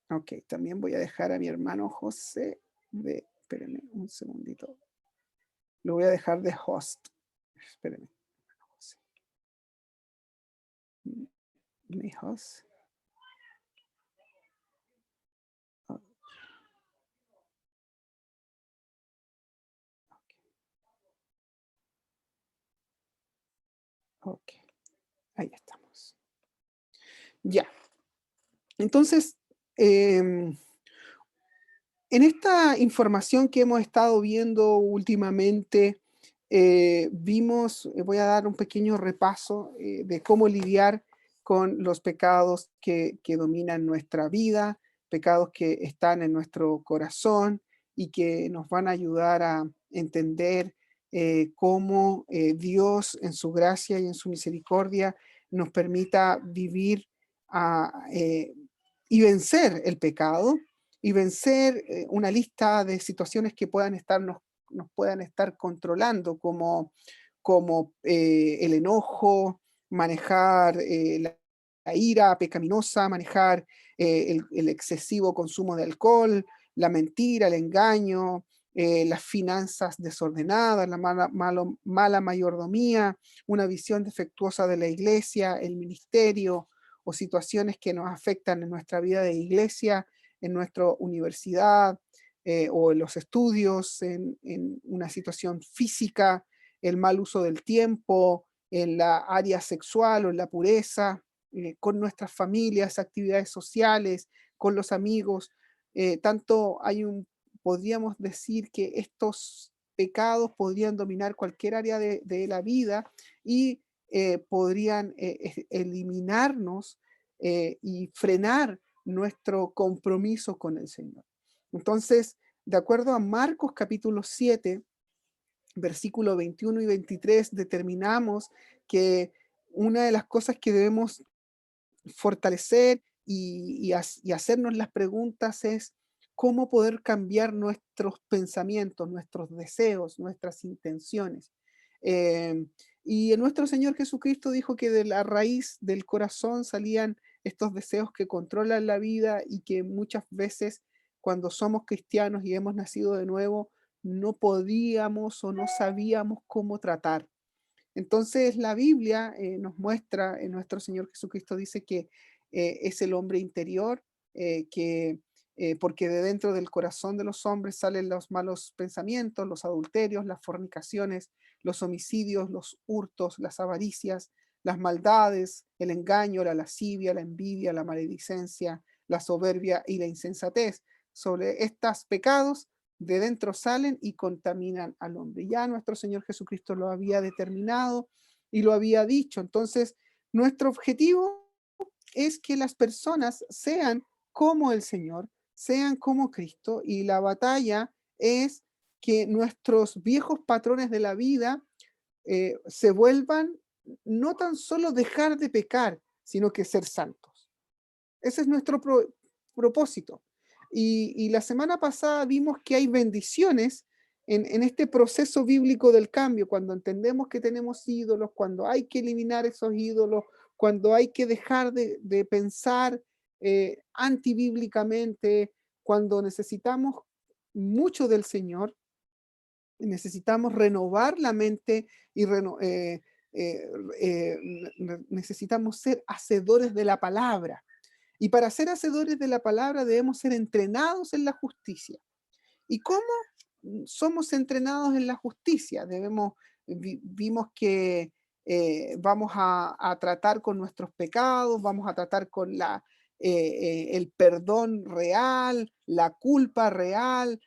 Ok, también voy a dejar a mi hermano José espérenme un segundito. Lo voy a dejar de host. Espérenme. José, mi host. Oh, ok, ahí estamos. Ya. Entonces, en esta información que hemos estado viendo últimamente, vimos, voy a dar un pequeño repaso de cómo lidiar con los pecados que dominan nuestra vida, pecados que están en nuestro corazón y que nos van a ayudar a entender cómo Dios en su gracia y en su misericordia nos permita vivir y vencer el pecado y vencer una lista de situaciones que nos puedan estar controlando, como el enojo, manejar la ira pecaminosa, manejar el excesivo consumo de alcohol, la mentira, el engaño, las finanzas desordenadas, la mala mayordomía, una visión defectuosa de la iglesia, el ministerio o situaciones que nos afectan en nuestra vida de iglesia, en nuestra universidad o en los estudios, en una situación física, el mal uso del tiempo, en la área sexual o en la pureza, con nuestras familias, actividades sociales, con los amigos. Tanto podríamos decir que estos pecados podrían dominar cualquier área de la vida y podrían eliminarnos y frenar nuestro compromiso con el Señor. Entonces, de acuerdo a Marcos capítulo 7, versículo 21 y 23, determinamos que una de las cosas que debemos fortalecer y hacernos las preguntas es cómo poder cambiar nuestros pensamientos, nuestros deseos, nuestras intenciones. Eh, y nuestro Señor Jesucristo dijo que de la raíz del corazón salían estos deseos que controlan la vida y que muchas veces cuando somos cristianos y hemos nacido de nuevo, no podíamos o no sabíamos cómo tratar. Entonces la Biblia nos muestra, nuestro Señor Jesucristo dice que es el hombre interior, porque de dentro del corazón de los hombres salen los malos pensamientos, los adulterios, las fornicaciones, los homicidios, los hurtos, las avaricias, las maldades, el engaño, la lascivia, la envidia, la maledicencia, la soberbia y la insensatez. Sobre estos pecados de dentro salen y contaminan al hombre. Ya nuestro Señor Jesucristo lo había determinado y lo había dicho. Entonces, nuestro objetivo es que las personas sean como el Señor, sean como Cristo, y la batalla es que nuestros viejos patrones de la vida se vuelvan no tan solo dejar de pecar, sino que ser santos. Ese es nuestro propósito. Y la semana pasada vimos que hay bendiciones en este proceso bíblico del cambio, cuando entendemos que tenemos ídolos, cuando hay que eliminar esos ídolos, cuando hay que dejar de pensar antibíblicamente, cuando necesitamos mucho del Señor, necesitamos renovar la mente y eh, necesitamos ser hacedores de la palabra. Y para ser hacedores de la palabra debemos ser entrenados en la justicia. ¿Y cómo somos entrenados en la justicia? Vimos que vamos a tratar con nuestros pecados, vamos a tratar con el perdón real, la culpa real,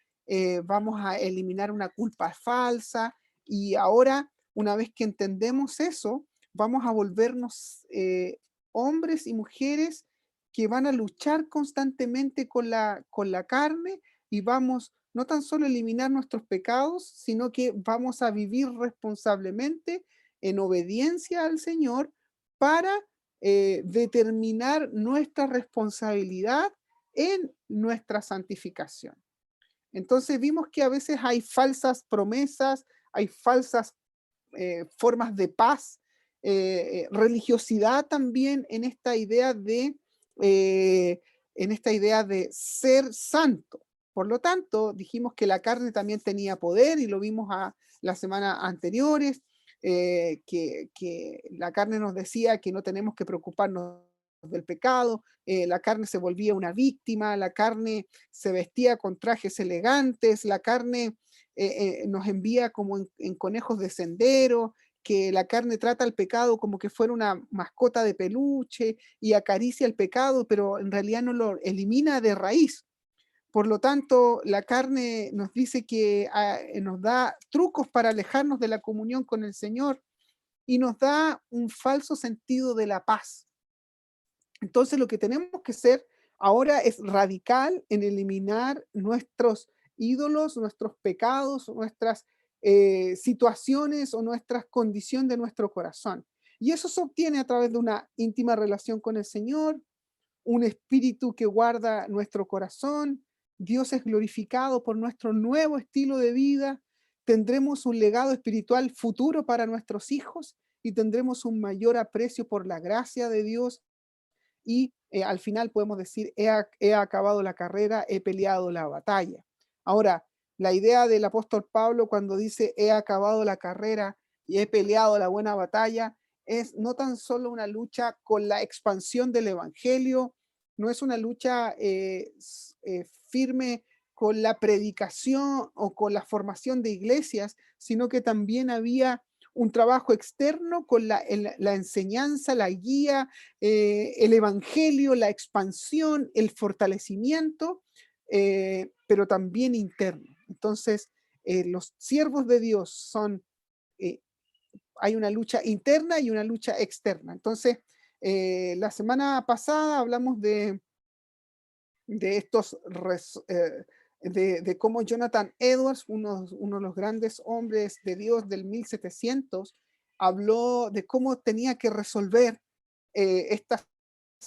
vamos a eliminar una culpa falsa y ahora, una vez que entendemos eso, vamos a volvernos hombres y mujeres que van a luchar constantemente con la carne y vamos no tan solo a eliminar nuestros pecados, sino que vamos a vivir responsablemente en obediencia al Señor para determinar nuestra responsabilidad en nuestra santificación. Entonces vimos que a veces hay falsas promesas, hay falsas formas de paz, religiosidad también en esta idea de eh, en esta idea de ser santo. Por lo tanto, dijimos que la carne también tenía poder y lo vimos las semanas anteriores, que la carne nos decía que no tenemos que preocuparnos del pecado, la carne se volvía una víctima, la carne se vestía con trajes elegantes, la carne nos envía como en conejos de sendero, que la carne trata al pecado como que fuera una mascota de peluche y acaricia el pecado, pero en realidad no lo elimina de raíz. Por lo tanto, la carne nos dice que nos da trucos para alejarnos de la comunión con el Señor y nos da un falso sentido de la paz. Entonces, lo que tenemos que hacer ahora es radical en eliminar nuestros ídolos, nuestros pecados, nuestras situaciones o nuestra condición de nuestro corazón. Y eso se obtiene a través de una íntima relación con el Señor, un espíritu que guarda nuestro corazón. Dios es glorificado por nuestro nuevo estilo de vida. Tendremos un legado espiritual futuro para nuestros hijos y tendremos un mayor aprecio por la gracia de Dios y al final podemos decir, he acabado la carrera, he peleado la batalla. Ahora, la idea del apóstol Pablo cuando dice, he acabado la carrera y he peleado la buena batalla, es no tan solo una lucha con la expansión del evangelio, no es una lucha firme con la predicación o con la formación de iglesias, sino que también había un trabajo externo con la enseñanza, la guía, el evangelio, la expansión, el fortalecimiento, pero también interno. Entonces, los siervos de Dios son, eh, hay una lucha interna y una lucha externa. Entonces, la semana pasada hablamos de estos, de cómo Jonathan Edwards, uno de los grandes hombres de Dios del 1700, habló de cómo tenía que resolver estas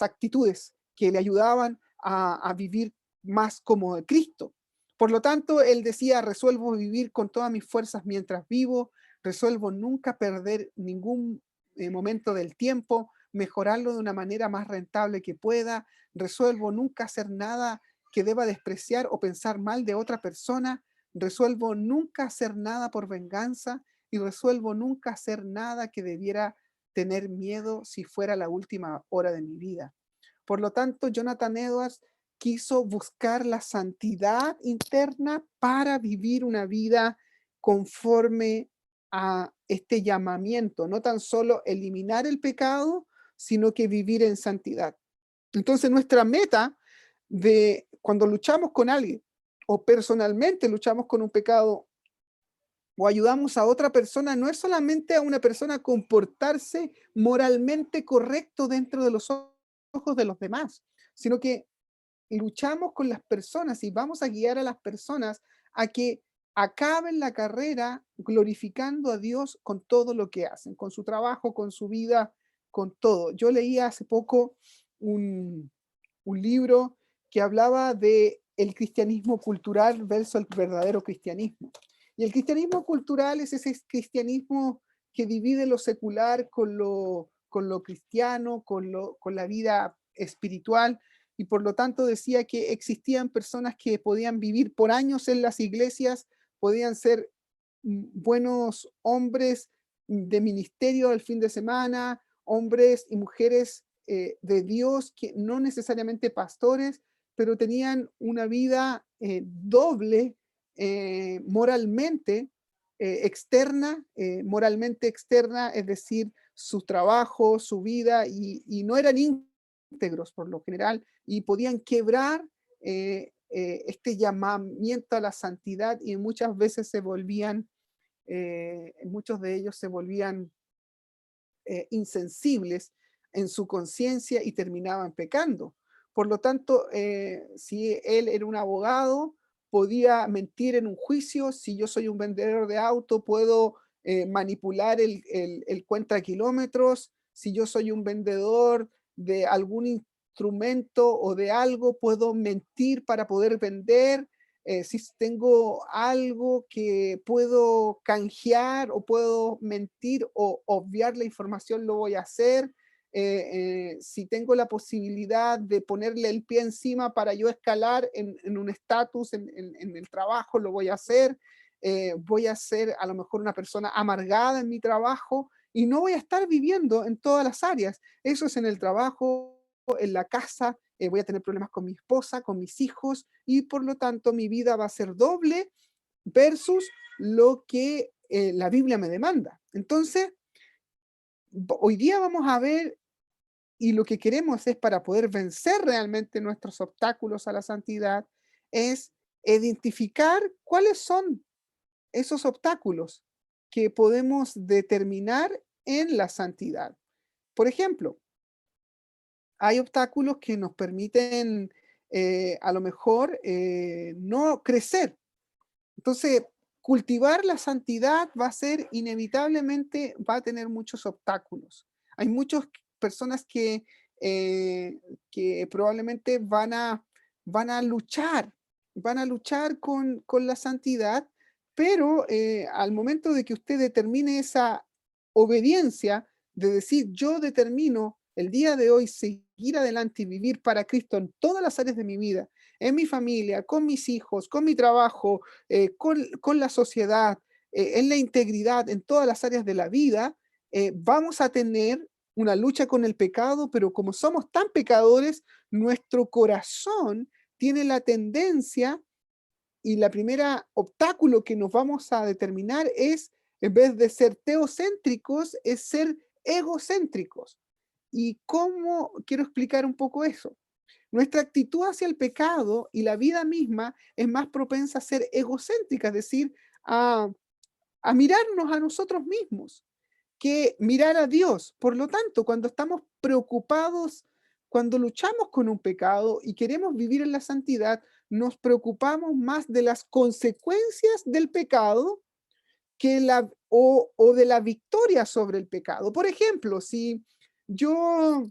actitudes que le ayudaban a vivir más como Cristo. Por lo tanto, él decía, resuelvo vivir con todas mis fuerzas mientras vivo, resuelvo nunca perder ningún momento del tiempo, mejorarlo de una manera más rentable que pueda, resuelvo nunca hacer nada que deba despreciar o pensar mal de otra persona, resuelvo nunca hacer nada por venganza y resuelvo nunca hacer nada que debiera tener miedo si fuera la última hora de mi vida. Por lo tanto, Jonathan Edwards quiso buscar la santidad interna para vivir una vida conforme a este llamamiento, no tan solo eliminar el pecado, sino que vivir en santidad. Entonces, nuestra meta de cuando luchamos con alguien o personalmente luchamos con un pecado o ayudamos a otra persona, no es solamente a una persona a comportarse moralmente correcto dentro de los ojos de los demás, sino que luchamos con las personas y vamos a guiar a las personas a que acaben la carrera glorificando a Dios con todo lo que hacen, con su trabajo, con su vida, con todo. Yo leí hace poco un, un libro que hablaba de el cristianismo cultural versus el verdadero cristianismo. Y el cristianismo cultural es ese cristianismo que divide lo secular con lo cristiano, con la vida espiritual, y por lo tanto decía que existían personas que podían vivir por años en las iglesias, podían ser buenos hombres de ministerio al fin de semana, hombres y mujeres de Dios que no necesariamente pastores, pero tenían una vida doble moralmente moralmente externa, es decir, su trabajo, su vida, y no eran íntegros por lo general, y podían quebrar este llamamiento a la santidad y muchas veces se volvían, muchos de ellos se volvían insensibles en su conciencia y terminaban pecando. Por lo tanto, si él era un abogado, podía mentir en un juicio. Si yo soy un vendedor de auto, puedo manipular el cuenta kilómetros. Si yo soy un vendedor de algún instrumento o de algo, puedo mentir para poder vender. Si tengo algo que puedo canjear o puedo mentir o obviar la información, lo voy a hacer. si tengo la posibilidad de ponerle el pie encima para yo escalar en un estatus en el trabajo, lo voy a ser a lo mejor una persona amargada en mi trabajo y no voy a estar viviendo en todas las áreas. Eso es en el trabajo, en la casa, voy a tener problemas con mi esposa, con mis hijos, y por lo tanto mi vida va a ser doble versus lo que la Biblia me demanda. Entonces, hoy día vamos a ver, y lo que queremos es para poder vencer realmente nuestros obstáculos a la santidad, es identificar cuáles son esos obstáculos que podemos determinar en la santidad. Por ejemplo, hay obstáculos que nos permiten a lo mejor no crecer. Entonces, cultivar la santidad va a ser inevitablemente, va a tener muchos obstáculos. Hay muchas personas que probablemente van a luchar con la santidad, pero al momento de que usted determine esa obediencia, de decir, yo determino el día de hoy seguir adelante y vivir para Cristo en todas las áreas de mi vida, en mi familia, con mis hijos, con mi trabajo, con la sociedad, en la integridad, en todas las áreas de la vida, vamos a tener una lucha con el pecado, pero como somos tan pecadores, nuestro corazón tiene la tendencia, y la primera obstáculo que nos vamos a determinar es, en vez de ser teocéntricos, es ser egocéntricos. ¿Y cómo quiero explicar un poco eso? Nuestra actitud hacia el pecado y la vida misma es más propensa a ser egocéntrica, es decir, a, a mirarnos a nosotros mismos, que mirar a Dios. Por lo tanto, cuando estamos preocupados, cuando luchamos con un pecado y queremos vivir en la santidad, nos preocupamos más de las consecuencias del pecado o de la victoria sobre el pecado. Por ejemplo, si yo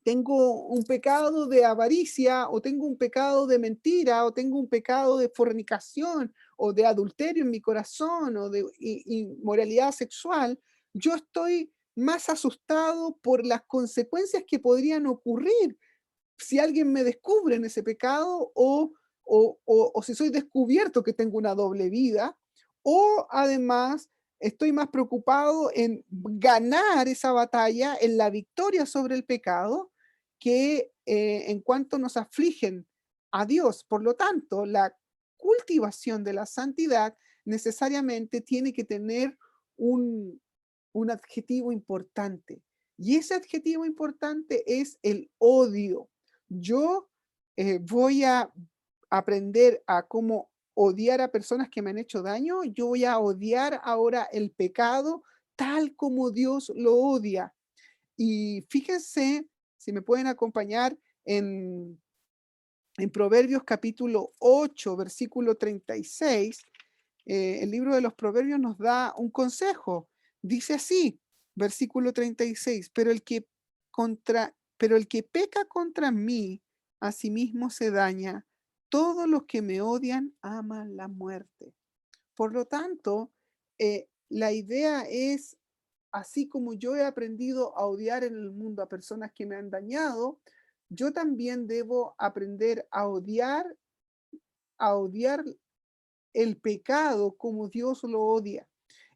tengo un pecado de avaricia, o tengo un pecado de mentira, o tengo un pecado de fornicación, o de adulterio en mi corazón, o de inmoralidad sexual, yo estoy más asustado por las consecuencias que podrían ocurrir si alguien me descubre en ese pecado, o si soy descubierto que tengo una doble vida, o además estoy más preocupado en ganar esa batalla, en la victoria sobre el pecado, que en cuanto nos afligen a Dios. Por lo tanto, la cultivación de la santidad necesariamente tiene que tener un, un adjetivo importante. Y ese adjetivo importante es el odio. Yo voy a aprender a cómo odiar a personas que me han hecho daño. Yo voy a odiar ahora el pecado tal como Dios lo odia. Y fíjense, si me pueden acompañar en Proverbios capítulo 8, versículo 36, el libro de los Proverbios nos da un consejo. Dice así, versículo 36, pero el que peca contra mí, a sí mismo se daña. Todos los que me odian aman la muerte. Por lo tanto, la idea es, así como yo he aprendido a odiar en el mundo a personas que me han dañado, yo también debo aprender a odiar el pecado como Dios lo odia.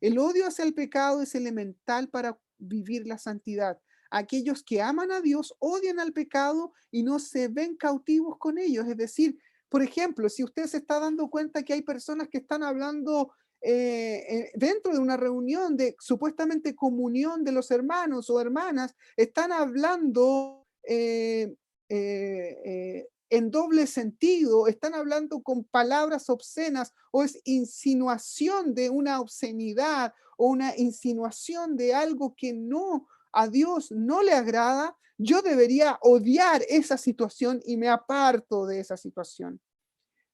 El odio hacia el pecado es elemental para vivir la santidad. Aquellos que aman a Dios odian al pecado y no se ven cautivos con ellos. Es decir, por ejemplo, si usted se está dando cuenta que hay personas que están hablando dentro de una reunión de supuestamente comunión de los hermanos o hermanas, están hablando en doble sentido, están hablando con palabras obscenas, o es insinuación de una obscenidad, o una insinuación de algo que no, a Dios no le agrada, yo debería odiar esa situación y me aparto de esa situación.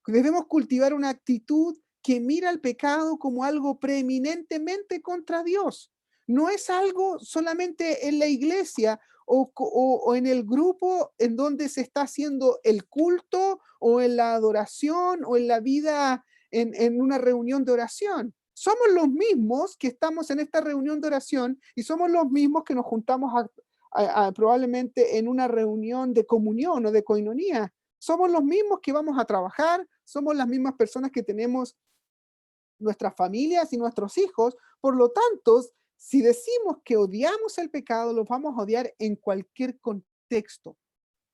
Debemos cultivar una actitud que mira el pecado como algo preeminentemente contra Dios. No es algo solamente en la iglesia o en el grupo en donde se está haciendo el culto, o en la adoración, o en la vida en una reunión de oración. Somos los mismos que estamos en esta reunión de oración, y somos los mismos que nos juntamos probablemente en una reunión de comunión o de coinonía. Somos los mismos que vamos a trabajar, somos las mismas personas que tenemos nuestras familias y nuestros hijos. Por lo tanto, si decimos que odiamos el pecado, lo vamos a odiar en cualquier contexto.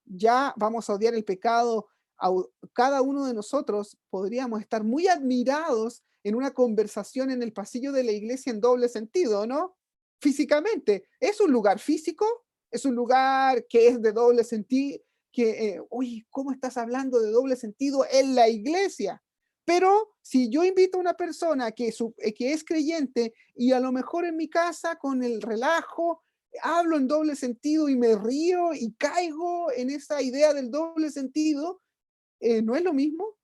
Ya vamos a odiar el pecado. Cada uno de nosotros podríamos estar muy admirados en una conversación en el pasillo de la iglesia en doble sentido, ¿no? Físicamente, ¿es un lugar físico? ¿Es un lugar que es de doble sentido? Oye, ¿cómo estás hablando de doble sentido en la iglesia? Pero si yo invito a una persona que es creyente y a lo mejor en mi casa con el relajo hablo en doble sentido y me río y caigo en esa idea del doble sentido, no es lo mismo.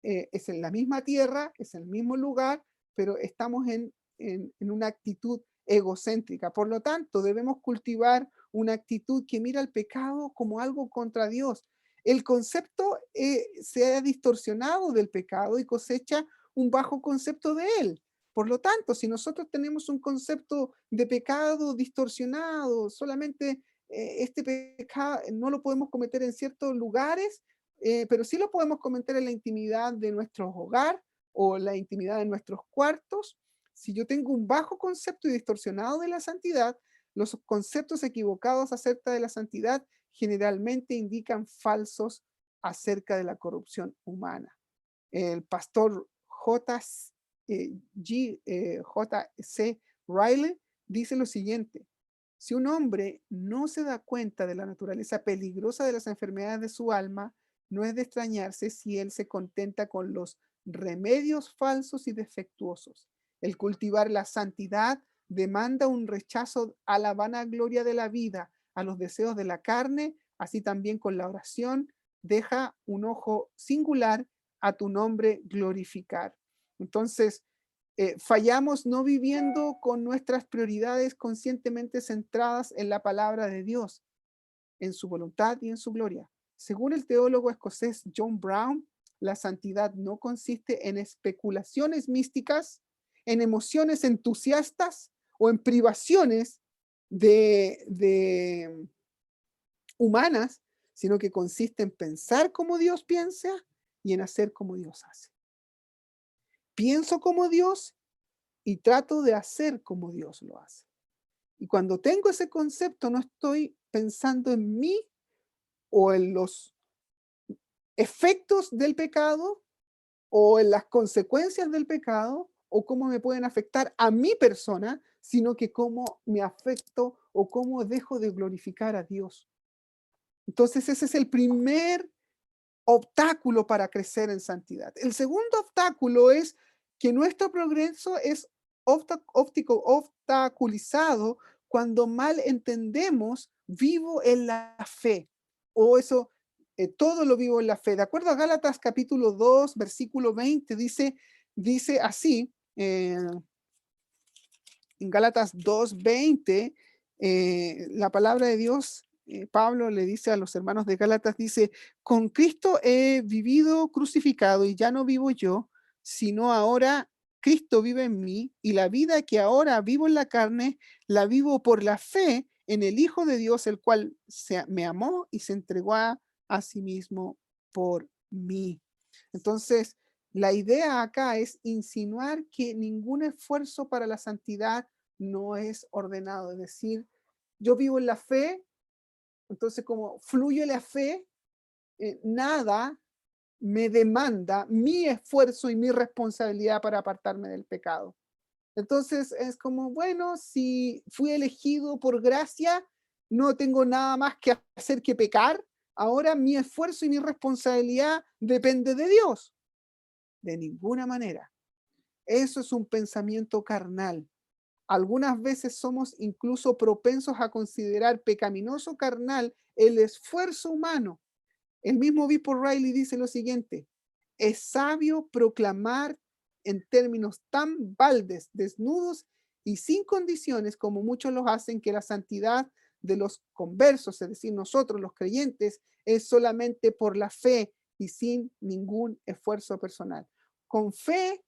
Es en la misma tierra, es en el mismo lugar, pero estamos en una actitud egocéntrica. Por lo tanto, debemos cultivar una actitud que mira el pecado como algo contra Dios. El concepto se ha distorsionado del pecado y cosecha un bajo concepto de él. Por lo tanto, si nosotros tenemos un concepto de pecado distorsionado, solamente este pecado no lo podemos cometer en ciertos lugares, pero sí lo podemos comentar en la intimidad de nuestro hogar o la intimidad de nuestros cuartos. Si yo tengo un bajo concepto y distorsionado de la santidad, los conceptos equivocados acerca de la santidad generalmente indican falsos acerca de la corrupción humana. El pastor J.C. Riley dice lo siguiente: si un hombre no se da cuenta de la naturaleza peligrosa de las enfermedades de su alma, no es de extrañarse si él se contenta con los remedios falsos y defectuosos. El cultivar la santidad demanda un rechazo a la vanagloria de la vida, a los deseos de la carne, así también con la oración, deja un ojo singular a tu nombre glorificar. Entonces, fallamos no viviendo con nuestras prioridades conscientemente centradas en la palabra de Dios, en su voluntad y en su gloria. Según el teólogo escocés John Brown, la santidad no consiste en especulaciones místicas, en emociones entusiastas o en privaciones de humanas, sino que consiste en pensar como Dios piensa y en hacer como Dios hace. Pienso como Dios y trato de hacer como Dios lo hace. Y cuando tengo ese concepto, no estoy pensando en mí o en los efectos del pecado o en las consecuencias del pecado o cómo me pueden afectar a mi persona, sino que cómo me afecto o cómo dejo de glorificar a Dios. Entonces ese es el primer obstáculo para crecer en santidad. El segundo obstáculo es que nuestro progreso es obstaculizado cuando mal entendemos vivo en la fe, o eso, todo lo vivo en la fe. De acuerdo a Gálatas capítulo 2, versículo 20, dice así, en Gálatas 2:20, la palabra de Dios, Pablo le dice a los hermanos de Gálatas, dice: con Cristo he vivido crucificado y ya no vivo yo, sino ahora Cristo vive en mí, y la vida que ahora vivo en la carne, la vivo por la fe en el Hijo de Dios, el cual me amó y se entregó a sí mismo por mí. Entonces, la idea acá es insinuar que ningún esfuerzo para la santidad no es ordenado. Es decir, yo vivo en la fe, entonces como fluye la fe, nada me demanda mi esfuerzo y mi responsabilidad para apartarme del pecado. Entonces es como, bueno, si fui elegido por gracia, no tengo nada más que hacer que pecar. Ahora mi esfuerzo y mi responsabilidad depende de Dios. De ninguna manera. Eso es un pensamiento carnal. Algunas veces somos incluso propensos a considerar pecaminoso carnal el esfuerzo humano. El mismo obispo Riley dice lo siguiente: es sabio proclamar en términos tan baldes, desnudos y sin condiciones como muchos los hacen, que la santidad de los conversos, es decir, nosotros los creyentes, es solamente por la fe y sin ningún esfuerzo personal. Con fe,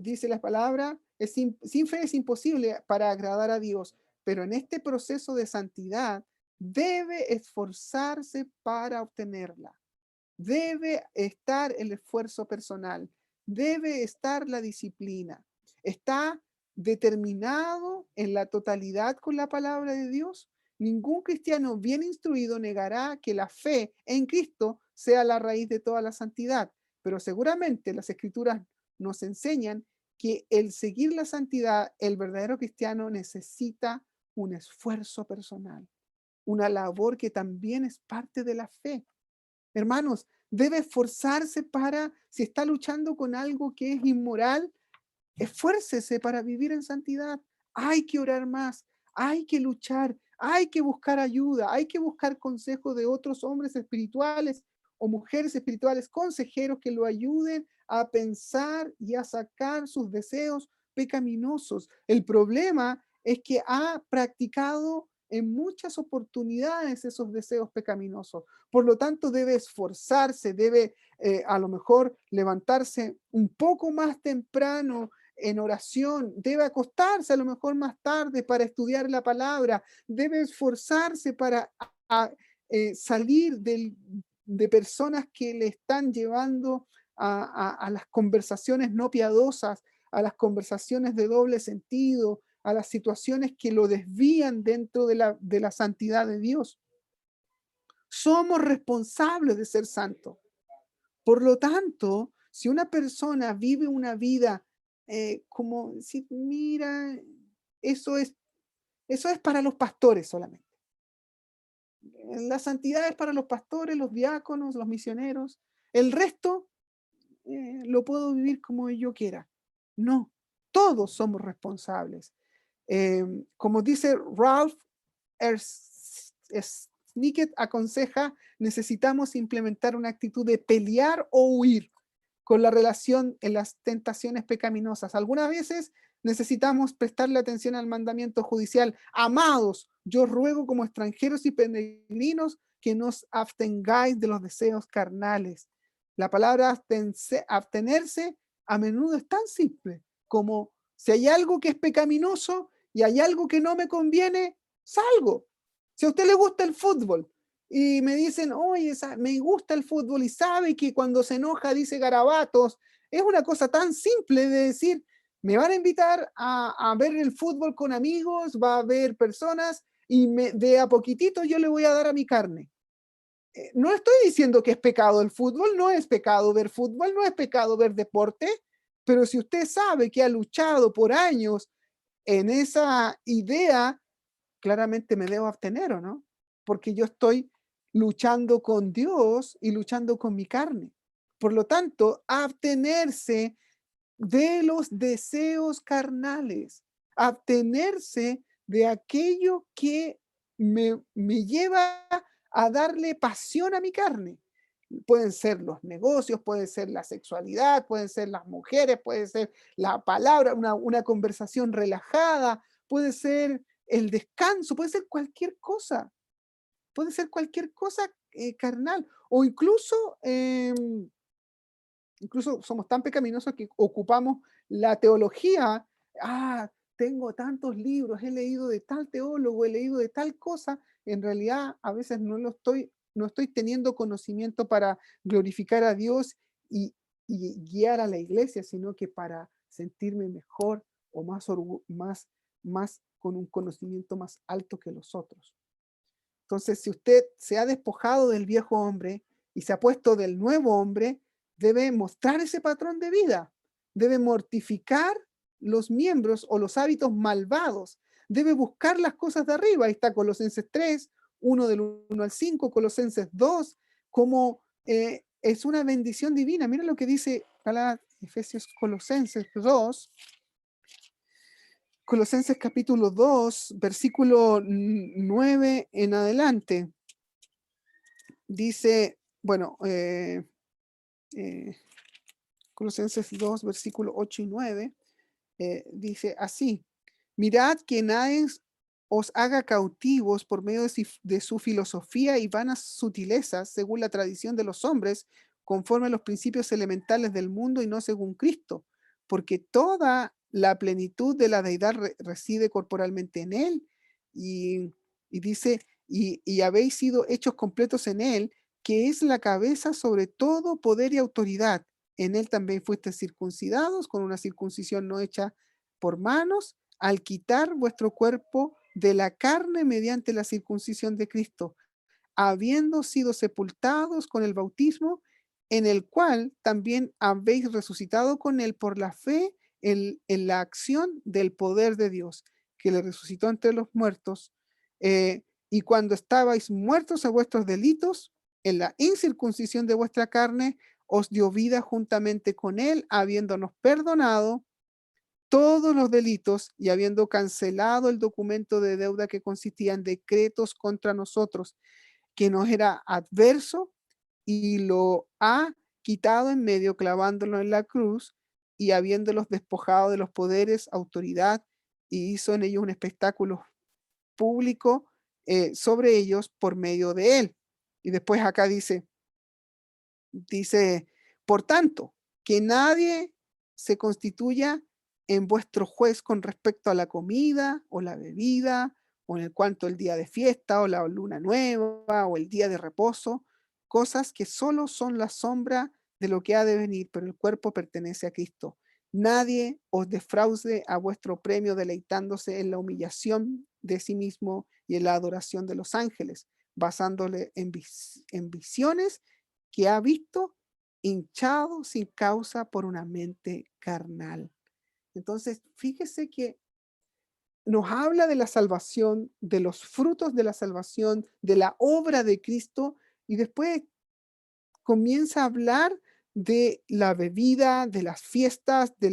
dice la palabra, sin fe es imposible para agradar a Dios, pero en este proceso de santidad debe esforzarse para obtenerla. Debe estar el esfuerzo personal, debe estar la disciplina. ¿Está determinado en la totalidad con la palabra de Dios? Ningún cristiano bien instruido negará que la fe en Cristo sea la raíz de toda la santidad, pero seguramente las Escrituras nos enseñan que el seguir la santidad, el verdadero cristiano necesita un esfuerzo personal, una labor que también es parte de la fe. Hermanos, debe esforzarse para, si está luchando con algo que es inmoral, esfuércese para vivir en santidad. Hay que orar más, hay que luchar, hay que buscar ayuda, hay que buscar consejo de otros hombres espirituales o mujeres espirituales, consejeros que lo ayuden a pensar y a sacar sus deseos pecaminosos. El problema es que ha practicado en muchas oportunidades esos deseos pecaminosos. Por lo tanto, debe esforzarse, debe a lo mejor levantarse un poco más temprano en oración, debe acostarse a lo mejor más tarde para estudiar la palabra, debe esforzarse para salir de personas que le están llevando a las conversaciones no piadosas, a las conversaciones de doble sentido, a las situaciones que lo desvían dentro de la santidad de Dios. Somos responsables de ser santos. Por lo tanto, si una persona vive una vida como si, mira, eso es, eso es para los pastores solamente. La santidad es para los pastores, los diáconos, los misioneros. El resto lo puedo vivir como yo quiera. No, todos somos responsables. Como dice Ralph Snicket, aconseja, necesitamos implementar una actitud de pelear o huir con la relación en las tentaciones pecaminosas. Algunas veces necesitamos prestarle atención al mandamiento judicial. Amados, yo ruego como extranjeros y peregrinos que nos abstengáis de los deseos carnales. La palabra abstenerse a menudo es tan simple como si hay algo que es pecaminoso y hay algo que no me conviene, salgo. Si a usted le gusta el fútbol y me dicen, oye, me gusta el fútbol y sabe que cuando se enoja dice garabatos, es una cosa tan simple de decir, me van a invitar a ver el fútbol con amigos, va a haber personas y de a poquitito yo le voy a dar a mi carne. No estoy diciendo que es pecado el fútbol, no es pecado ver fútbol, no es pecado ver deporte, pero si usted sabe que ha luchado por años en esa idea, claramente me debo abstener, ¿o no? Porque yo estoy luchando con Dios y luchando con mi carne. Por lo tanto, abstenerse de los deseos carnales, abstenerse de aquello que me lleva a darle pasión a mi carne. Pueden ser los negocios, puede ser la sexualidad, pueden ser las mujeres, puede ser la palabra, una conversación relajada, puede ser el descanso, puede ser cualquier cosa carnal, o incluso somos tan pecaminosos que ocupamos la teología. Tengo tantos libros, he leído de tal teólogo, he leído de tal cosa. En realidad, a veces no estoy teniendo conocimiento para glorificar a Dios y guiar a la iglesia, sino que para sentirme mejor o más con un conocimiento más alto que los otros. Entonces, si usted se ha despojado del viejo hombre y se ha puesto del nuevo hombre, debe mostrar ese patrón de vida, debe mortificar los miembros o los hábitos malvados, debe buscar las cosas de arriba. Ahí está Colosenses 3, 1 del 1 al 5, Colosenses 2, como es una bendición divina. Mira lo que dice Efesios Colosenses 2, Colosenses capítulo 2, versículo 9 en adelante. Dice, bueno, Colosenses 2, versículo 8 y 9, dice así: mirad que nadie os haga cautivos por medio de su filosofía y vanas sutilezas, según la tradición de los hombres, conforme a los principios elementales del mundo y no según Cristo, porque toda la plenitud de la deidad reside corporalmente en él, y dice, y habéis sido hechos completos en él, que es la cabeza sobre todo poder y autoridad. En él también fuiste circuncidados con una circuncisión no hecha por manos, al quitar vuestro cuerpo de la carne mediante la circuncisión de Cristo, habiendo sido sepultados con el bautismo, en el cual también habéis resucitado con él por la fe en la acción del poder de Dios, que le resucitó entre los muertos. Y cuando estabais muertos a vuestros delitos, en la incircuncisión de vuestra carne, os dio vida juntamente con él, habiéndonos perdonado todos los delitos y habiendo cancelado el documento de deuda que consistía en decretos contra nosotros, que nos era adverso, y lo ha quitado en medio, clavándolo en la cruz, y habiéndolos despojado de los poderes, autoridad, y hizo en ellos un espectáculo público sobre ellos por medio de él. Y después acá dice, por tanto, que nadie se constituya en vuestro juez con respecto a la comida o la bebida, o en el cuanto el día de fiesta o la luna nueva o el día de reposo, cosas que solo son la sombra de lo que ha de venir, pero el cuerpo pertenece a Cristo. Nadie os defraude a vuestro premio deleitándose en la humillación de sí mismo y en la adoración de los ángeles, basándole en visiones que ha visto, hinchado sin causa por una mente carnal. Entonces, fíjese que nos habla de la salvación, de los frutos de la salvación, de la obra de Cristo, y después comienza a hablar de la bebida, de las fiestas, de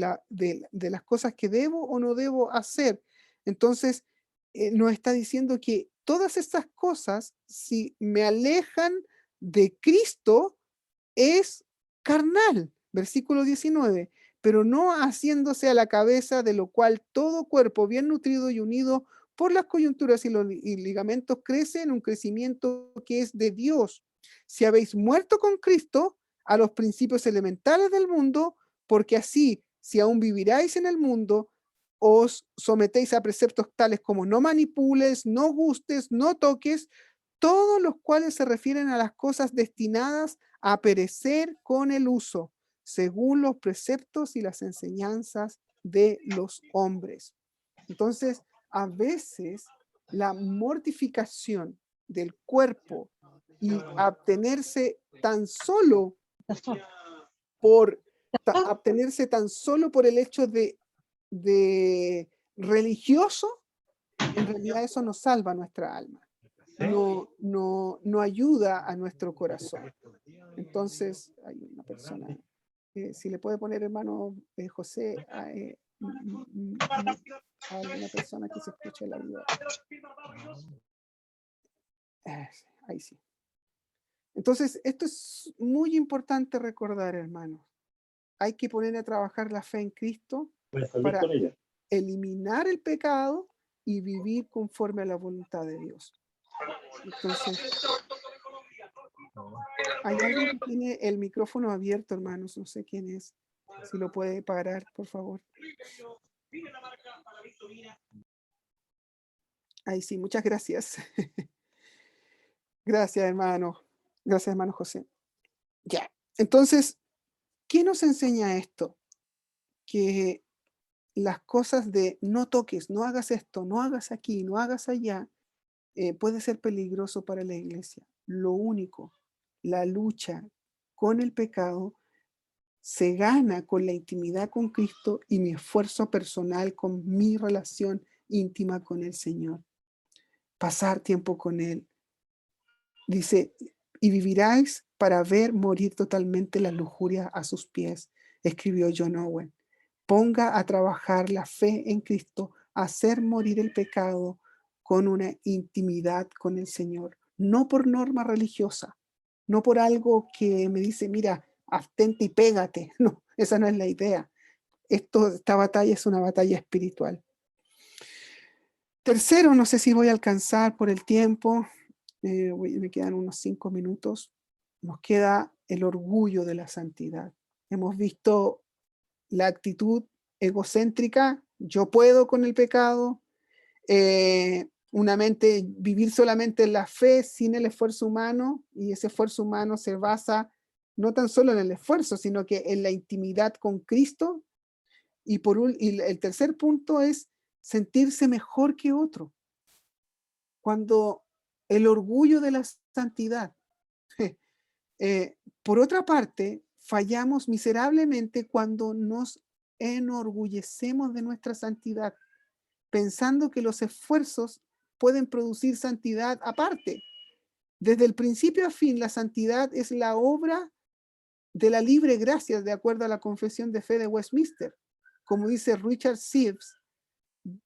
las cosas que debo o no debo hacer. Entonces, nos está diciendo que todas estas cosas, si me alejan de Cristo, es carnal, versículo 19, pero no haciéndose a la cabeza, de lo cual todo cuerpo bien nutrido y unido por las coyunturas y los ligamentos crece en un crecimiento que es de Dios. Si habéis muerto con Cristo a los principios elementales del mundo, porque así, si aún viviráis en el mundo, os sometéis a preceptos tales como no manipules, no gustes, no toques, todos los cuales se refieren a las cosas destinadas a perecer con el uso, según los preceptos y las enseñanzas de los hombres. Entonces, a veces la mortificación del cuerpo y abstenerse tan solo por el hecho de religioso, en realidad eso no salva nuestra alma, no ayuda a nuestro corazón. Entonces, hay una persona, si le puede poner, hermano José, a alguna persona que se escuche la vida. Ahí sí. Entonces, esto es muy importante recordar, hermanos. Hay que poner a trabajar la fe en Cristo para eliminar el pecado y vivir conforme a la voluntad de Dios. Entonces, hay alguien que tiene el micrófono abierto, hermanos, no sé quién es. Si lo puede parar, por favor. Ahí sí, muchas gracias. Gracias, hermano. Gracias, hermano José. Ya. Entonces, ¿qué nos enseña esto? Que las cosas de no toques, no hagas esto, no hagas aquí, no hagas allá, puede ser peligroso para la iglesia. Lo único, la lucha con el pecado se gana con la intimidad con Cristo y mi esfuerzo personal con mi relación íntima con el Señor. Pasar tiempo con Él. Dice, y viviráis para ver morir totalmente la lujuria a sus pies, escribió John Owen. Ponga a trabajar la fe en Cristo, hacer morir el pecado con una intimidad con el Señor, no por norma religiosa, no por algo que me dice, mira, abstente y pégate. No, esa no es la idea. Esta batalla es una batalla espiritual. Tercero, no sé si voy a alcanzar por el tiempo, me quedan unos 5 minutos. Nos queda el orgullo de la santidad. Hemos visto la actitud egocéntrica, yo puedo con el pecado, una mente, vivir solamente en la fe sin el esfuerzo humano, y ese esfuerzo humano se basa no tan solo en el esfuerzo, sino que en la intimidad con Cristo. Y el tercer punto es sentirse mejor que otro. Cuando el orgullo de la santidad. Por otra parte, fallamos miserablemente cuando nos enorgullecemos de nuestra santidad, pensando que los esfuerzos pueden producir santidad aparte. Desde el principio a fin, la santidad es la obra de la libre gracia, de acuerdo a la Confesión de Fe de Westminster. Como dice Richard Sibbes,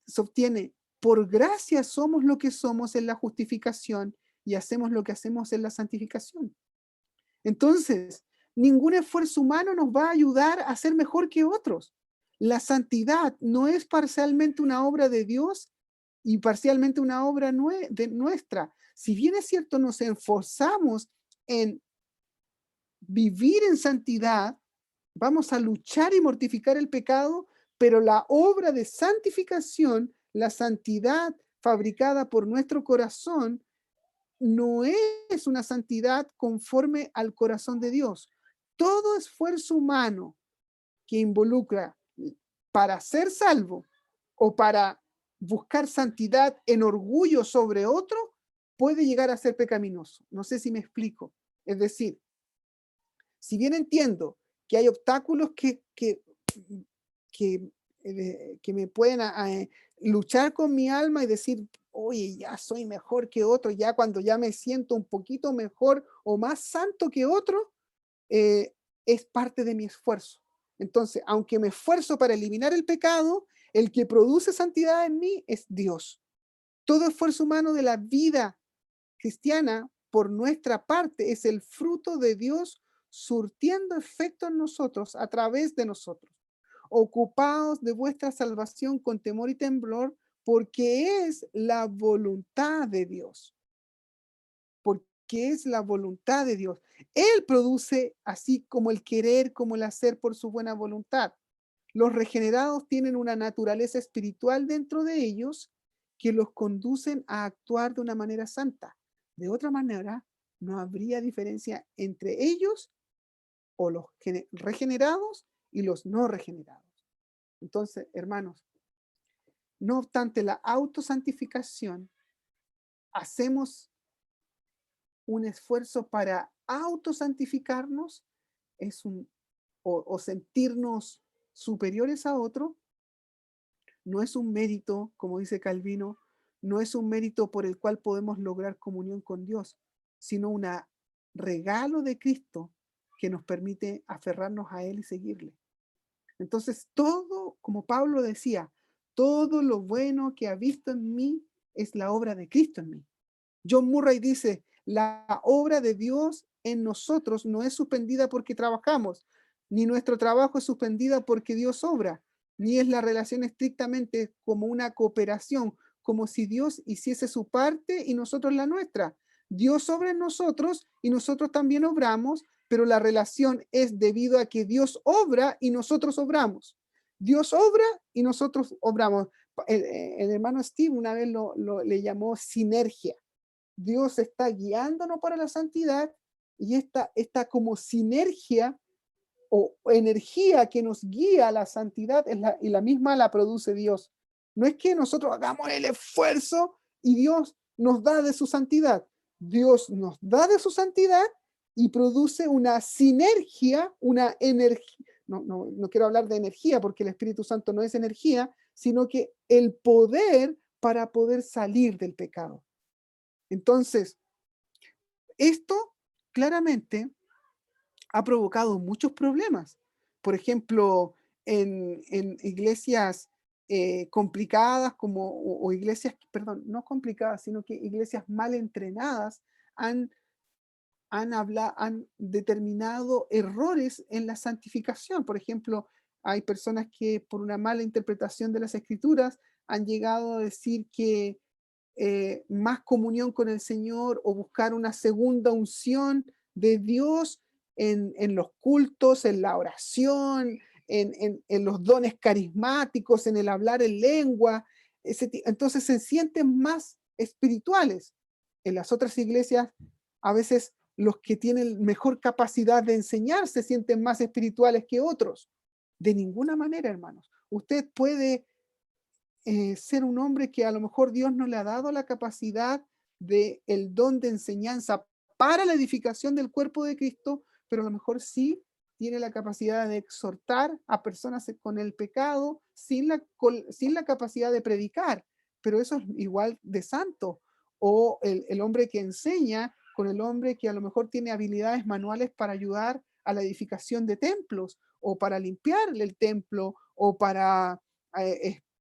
se obtiene: por gracia somos lo que somos en la justificación y hacemos lo que hacemos en la santificación. Entonces, ningún esfuerzo humano nos va a ayudar a ser mejor que otros. La santidad no es parcialmente una obra de Dios y parcialmente una obra de nuestra. Si bien es cierto, nos esforzamos en vivir en santidad, vamos a luchar y mortificar el pecado, pero la obra de santificación, la santidad fabricada por nuestro corazón, no es una santidad conforme al corazón de Dios. Todo esfuerzo humano que involucra para ser salvo o para buscar santidad en orgullo sobre otro puede llegar a ser pecaminoso. No sé si me explico. Es decir, si bien entiendo que hay obstáculos que me pueden luchar con mi alma y decir, oye, ya soy mejor que otro, ya cuando ya me siento un poquito mejor o más santo que otro, es parte de mi esfuerzo. Entonces, aunque me esfuerzo para eliminar el pecado, el que produce santidad en mí es Dios. Todo esfuerzo humano de la vida cristiana, por nuestra parte, es el fruto de Dios surtiendo efecto en nosotros, a través de nosotros. Ocupaos de vuestra salvación con temor y temblor, porque es la voluntad de Dios. Porque es la voluntad de Dios. Él produce así como el querer, como el hacer por su buena voluntad. Los regenerados tienen una naturaleza espiritual dentro de ellos que los conducen a actuar de una manera santa. De otra manera, no habría diferencia entre ellos o los regenerados y los no regenerados. Entonces, hermanos, no obstante la autosantificación, hacemos un esfuerzo para autosantificarnos, o sentirnos superiores a otro. No es un mérito, como dice Calvino, no es un mérito por el cual podemos lograr comunión con Dios, sino un regalo de Cristo que nos permite aferrarnos a Él y seguirle. Entonces, todo, como Pablo decía, todo lo bueno que ha visto en mí es la obra de Cristo en mí. John Murray dice, la obra de Dios en nosotros no es suspendida porque trabajamos, ni nuestro trabajo es suspendida porque Dios obra, ni es la relación estrictamente como una cooperación, como si Dios hiciese su parte y nosotros la nuestra. Dios obra en nosotros y nosotros también obramos, pero la relación es debido a que Dios obra y nosotros obramos. Dios obra y nosotros obramos. El hermano Steve una vez le llamó sinergia. Dios está guiándonos para la santidad y esta como sinergia o energía que nos guía a la santidad y la misma la produce Dios. No es que nosotros hagamos el esfuerzo y Dios nos da de su santidad. Dios nos da de su santidad y produce una sinergia, una energía. No quiero hablar de energía porque el Espíritu Santo no es energía, sino que el poder para poder salir del pecado. Entonces, esto claramente ha provocado muchos problemas. Por ejemplo, en iglesias complicadas o iglesias, perdón, no complicadas, sino que iglesias mal entrenadas han determinado errores en la santificación. Por ejemplo, hay personas que por una mala interpretación de las escrituras han llegado a decir que más comunión con el Señor o buscar una segunda unción de Dios en los cultos, en la oración, en los dones carismáticos, en el hablar en lengua. Entonces se sienten más espirituales. En las otras iglesias, a veces los que tienen mejor capacidad de enseñar se sienten más espirituales que otros. De ninguna manera, hermanos. Usted puede ser un hombre que a lo mejor Dios no le ha dado la capacidad de el don de enseñanza para la edificación del cuerpo de Cristo, pero a lo mejor sí tiene la capacidad de exhortar a personas con el pecado sin la capacidad de predicar, pero eso es igual de santo. O el hombre que enseña con el hombre que a lo mejor tiene habilidades manuales para ayudar a la edificación de templos, o para limpiar el templo, o para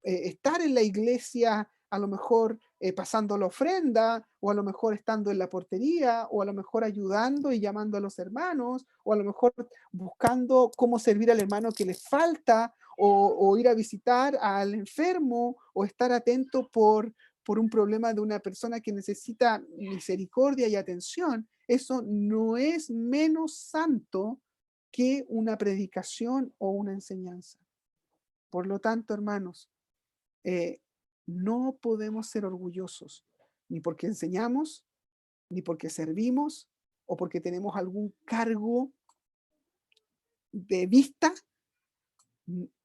estar en la iglesia, a lo mejor pasando la ofrenda, o a lo mejor estando en la portería, o a lo mejor ayudando y llamando a los hermanos, o a lo mejor buscando cómo servir al hermano que les falta, o ir a visitar al enfermo, o estar atento por un problema de una persona que necesita misericordia y atención. Eso no es menos santo que una predicación o una enseñanza. Por lo tanto, hermanos, eh, no podemos ser orgullosos, ni porque enseñamos, ni porque servimos, o porque tenemos algún cargo de vista,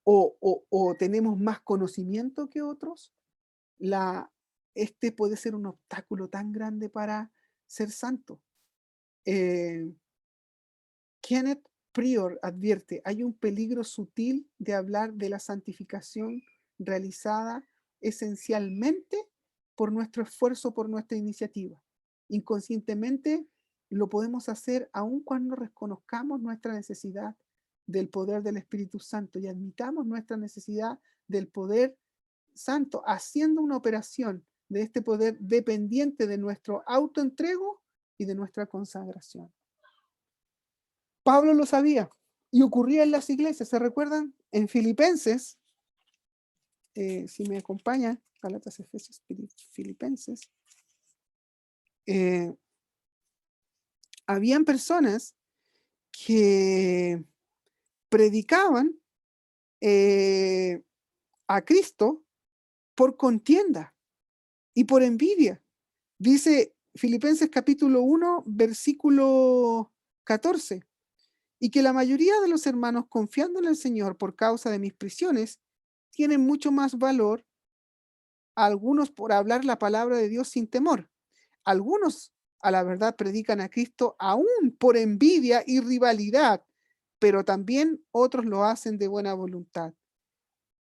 o tenemos más conocimiento que otros. La, este puede ser un obstáculo tan grande para ser santo. Eh, Kenneth Prior advierte, hay un peligro sutil de hablar de la santificación realizada esencialmente por nuestro esfuerzo, por nuestra iniciativa. Inconscientemente lo podemos hacer aun cuando reconozcamos nuestra necesidad del poder del Espíritu Santo y admitamos nuestra necesidad del poder santo, haciendo una operación de este poder dependiente de nuestro autoentrego y de nuestra consagración. Pablo lo sabía y ocurría en las iglesias. ¿Se recuerdan? En Filipenses, si me acompañan, Galatas, Efesios, Filipenses, eh, habían personas que predicaban a Cristo por contienda y por envidia. Dice Filipenses capítulo 1, versículo 14. Y que la mayoría de los hermanos, confiando en el Señor por causa de mis prisiones, tienen mucho más valor, algunos por hablar la palabra de Dios sin temor. Algunos, a la verdad, predican a Cristo aún por envidia y rivalidad, pero también otros lo hacen de buena voluntad.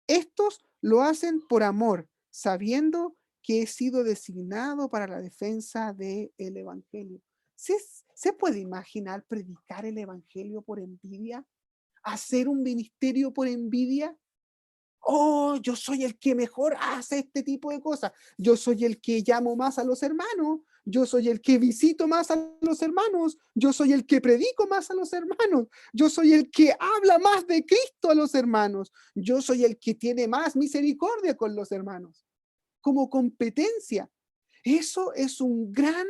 Estos lo hacen por amor, sabiendo que he sido designado para la defensa del Evangelio. ¿Se, ¿Se puede imaginar predicar el Evangelio por envidia? ¿Hacer un ministerio por envidia? Oh, yo soy el que mejor hace este tipo de cosas. Yo soy el que llamo más a los hermanos. Yo soy el que visito más a los hermanos. Yo soy el que predico más a los hermanos. Yo soy el que habla más de Cristo a los hermanos. Yo soy el que tiene más misericordia con los hermanos. Como competencia. Eso es un gran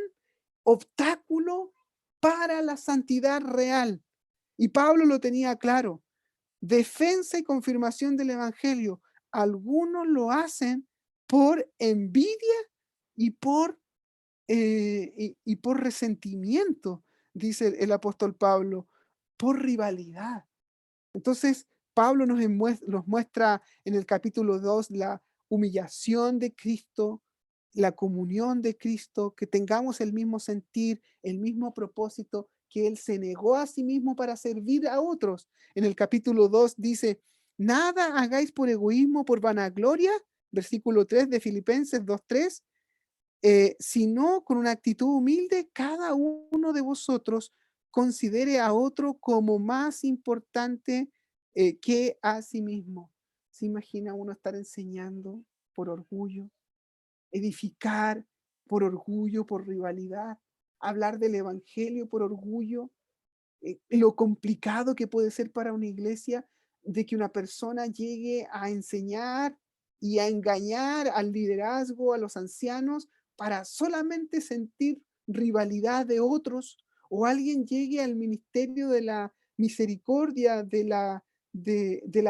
obstáculo para la santidad real. Y Pablo lo tenía claro. Defensa y confirmación del Evangelio. Algunos lo hacen por envidia y y por resentimiento, dice el apóstol Pablo, por rivalidad. Entonces, Pablo nos muestra en el capítulo 2 la humillación de Cristo, la comunión de Cristo, que tengamos el mismo sentir, el mismo propósito, que Él se negó a sí mismo para servir a otros. En el capítulo 2 dice, nada hagáis por egoísmo, por vanagloria, versículo 3 de Filipenses 2:3, sino con una actitud humilde, cada uno de vosotros considere a otro como más importante que a sí mismo. ¿Se imagina uno estar enseñando por orgullo, edificar por orgullo, por rivalidad, hablar del evangelio por orgullo? Lo complicado que puede ser para una iglesia de que una persona llegue a enseñar y a engañar al liderazgo, a los ancianos, para solamente sentir rivalidad de otros, o alguien llegue al ministerio de la misericordia, de la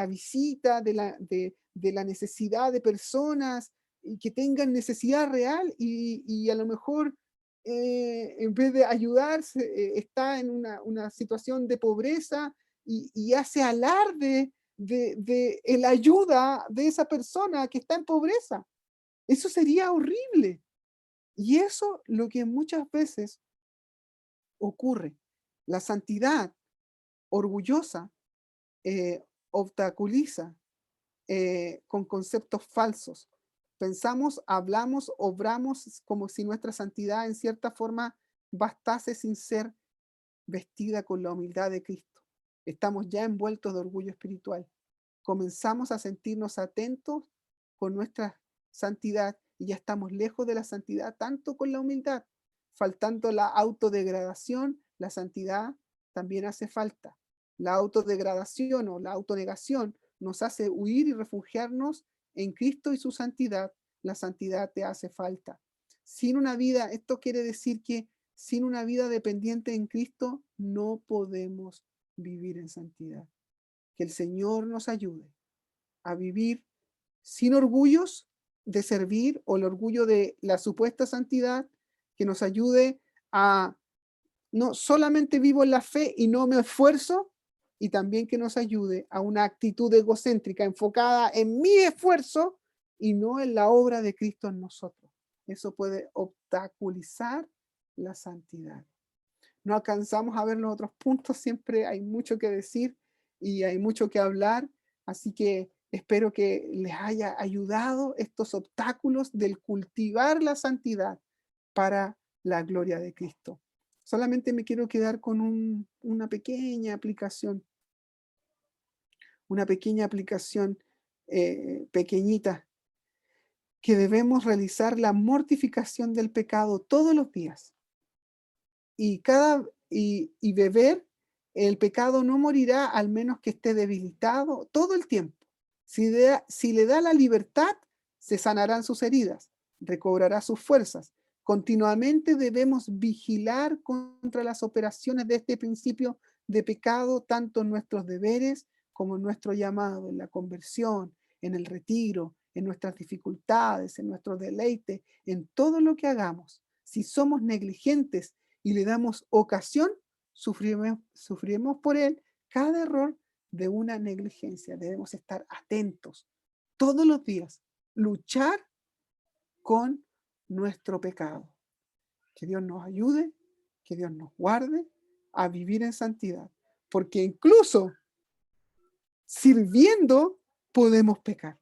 visita, de la necesidad de personas, y que tengan necesidad real y a lo mejor en vez de ayudarse, está en una situación de pobreza y hace alarde de la ayuda de esa persona que está en pobreza. Eso sería horrible. Y eso lo que muchas veces ocurre. La santidad orgullosa obstaculiza con conceptos falsos. Pensamos, hablamos, obramos como si nuestra santidad en cierta forma bastase sin ser vestida con la humildad de Cristo. Estamos ya envueltos de orgullo espiritual. Comenzamos a sentirnos atentos con nuestra santidad y ya estamos lejos de la santidad, tanto con la humildad. Faltando la autodegradación, la santidad también hace falta. La autodegradación o la autonegación nos hace huir y refugiarnos en Cristo y su santidad. La santidad te hace falta. Sin una vida, esto quiere decir que sin una vida dependiente en Cristo no podemos vivir en santidad. Que el Señor nos ayude a vivir sin orgullos de servir o el orgullo de la supuesta santidad, que nos ayude a no solamente vivo en la fe y no me esfuerzo, y también que nos ayude a una actitud egocéntrica enfocada en mi esfuerzo y no en la obra de Cristo en nosotros. Eso puede obstaculizar la santidad. No alcanzamos a ver los otros puntos, siempre hay mucho que decir y hay mucho que hablar, así que espero que les haya ayudado estos obstáculos del cultivar la santidad para la gloria de Cristo. Solamente me quiero quedar con una pequeña aplicación, pequeñita, que debemos realizar la mortificación del pecado todos los días. Y beber, el pecado no morirá al menos que esté debilitado todo el tiempo. Si le da la libertad, se sanarán sus heridas, recobrará sus fuerzas. Continuamente debemos vigilar contra las operaciones de este principio de pecado, tanto en nuestros deberes como en nuestro llamado, en la conversión, en el retiro, en nuestras dificultades, en nuestro deleite, en todo lo que hagamos. Si somos negligentes y le damos ocasión, sufriremos por él cada error de una negligencia. Debemos estar atentos todos los días, luchar con nuestro pecado. Que Dios nos ayude, que Dios nos guarde a vivir en santidad, porque incluso sirviendo podemos pecar,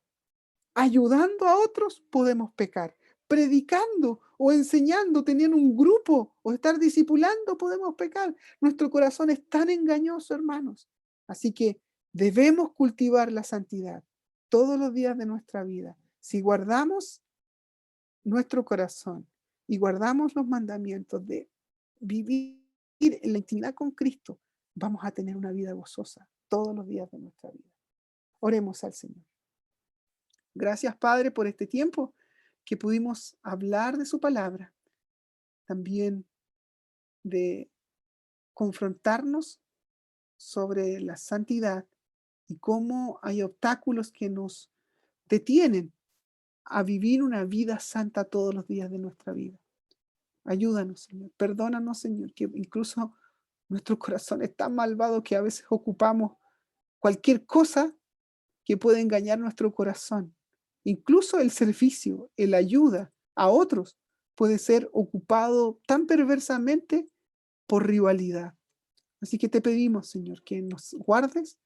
ayudando a otros podemos pecar, predicando o enseñando, teniendo un grupo o estar discipulando podemos pecar. Nuestro corazón es tan engañoso, hermanos. Así que debemos cultivar la santidad todos los días de nuestra vida. Si guardamos nuestro corazón y guardamos los mandamientos de vivir en la intimidad con Cristo, vamos a tener una vida gozosa todos los días de nuestra vida. Oremos al Señor. Gracias, Padre, por este tiempo que pudimos hablar de su palabra, también de confrontarnos sobre la santidad y cómo hay obstáculos que nos detienen a vivir una vida santa todos los días de nuestra vida. Ayúdanos, Señor. Perdónanos, Señor, que incluso nuestro corazón es tan malvado que a veces ocupamos cualquier cosa que pueda engañar nuestro corazón. Incluso el servicio, el ayuda a otros puede ser ocupado tan perversamente por rivalidad. Así que te pedimos, Señor, que nos guardes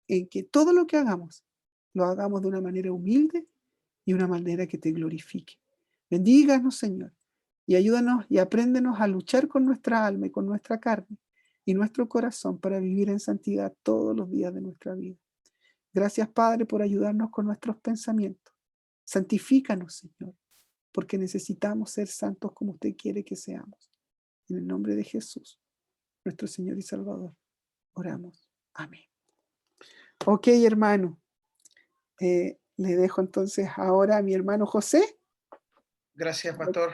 en que todo lo que hagamos, lo hagamos de una manera humilde y una manera que te glorifique. Bendíganos, Señor, y ayúdanos y apréndenos a luchar con nuestra alma y con nuestra carne y nuestro corazón para vivir en santidad todos los días de nuestra vida. Gracias, Padre, por ayudarnos con nuestros pensamientos. Santifícanos, Señor, porque necesitamos ser santos como usted quiere que seamos. En el nombre de Jesús, nuestro Señor y Salvador, oramos. Amén. Ok, hermano. Le dejo entonces ahora a mi hermano José. Gracias, pastor.